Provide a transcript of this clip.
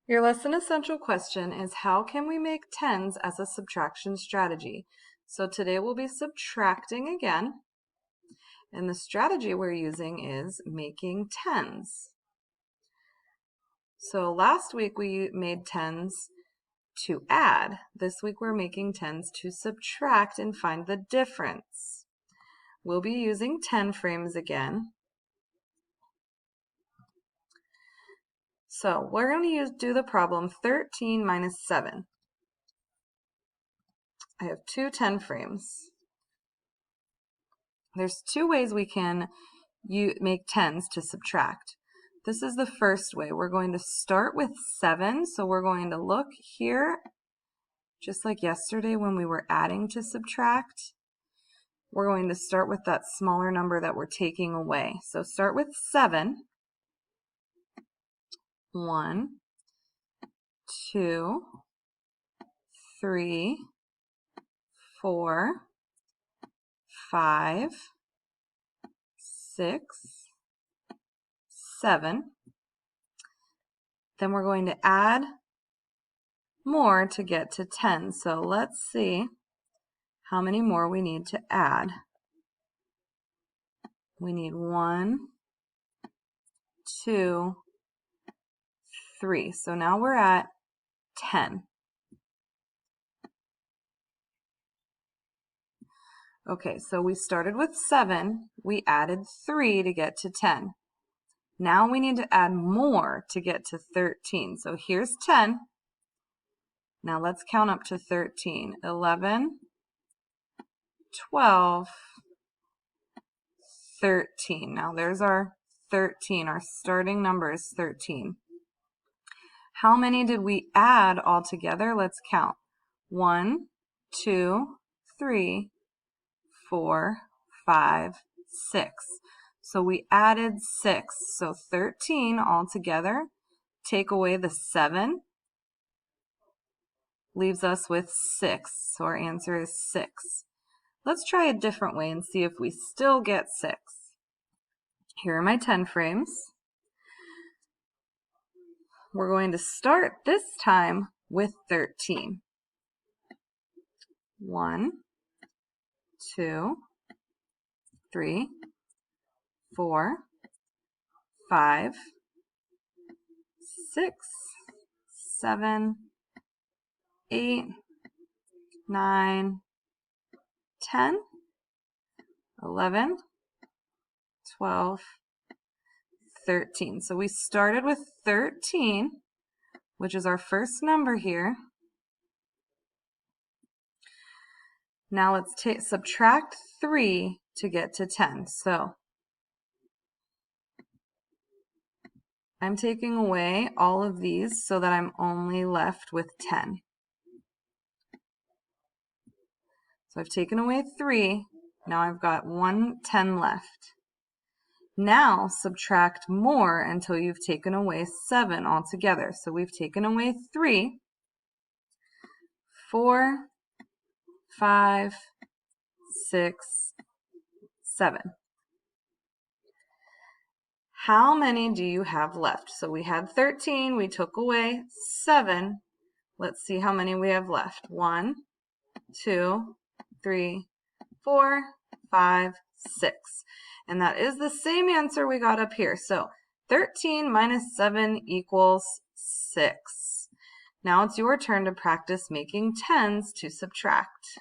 Your lesson essential question is, how can we make tens as a subtraction strategy? So today we'll be subtracting again, and the strategy we're using is making tens. So last week we made tens to add. This week we're making tens to subtract and find the difference. We'll be using 10 frames again. So we're going to do the problem 13 minus 7. I have two 10 frames. There's two ways we can make tens to subtract. This is the first way. We're going to start with 7. So we're going to look here, just like yesterday when we were adding to subtract. We're going to start with that smaller number that we're taking away. So start with 7. 1, 2, 3, 4, 5, 6, 7. Then we're going to add more to get to 10. So let's see how many more we need to add. We need 1, 2, 3. So now we're at 10. Okay, so we started with 7. We added 3 to get to 10. Now we need to add more to get to 13. So here's 10. Now let's count up to 13. 11, 12, 13. Now there's our 13. Our starting number is 13. How many did we add all together? Let's count. 1, 2, 3, 4, 5, 6. So we added 6. So 13 all together. Take away the 7. Leaves us with 6. So our answer is 6. Let's try a different way and see if we still get 6. Here are my 10 frames. We're going to start this time with 13. 1, 2, 3, 4, 5, 6, 7, 8, 9, 10, 11, 12, 13. So we started with 13, which is our first number here. Now let's subtract 3 to get to 10. So I'm taking away all of these so that I'm only left with 10. So I've taken away 3. Now I've got 10 left. Now subtract more until you've taken away 7 altogether. So we've taken away 3, 4, 5, 6, 7. How many do you have left? So we had 13, we took away 7. Let's see how many we have left. 1, 2, 3, 4, 5, 6. And that is the same answer we got up here. So 13 minus 7 equals 6. Now it's your turn to practice making tens to subtract.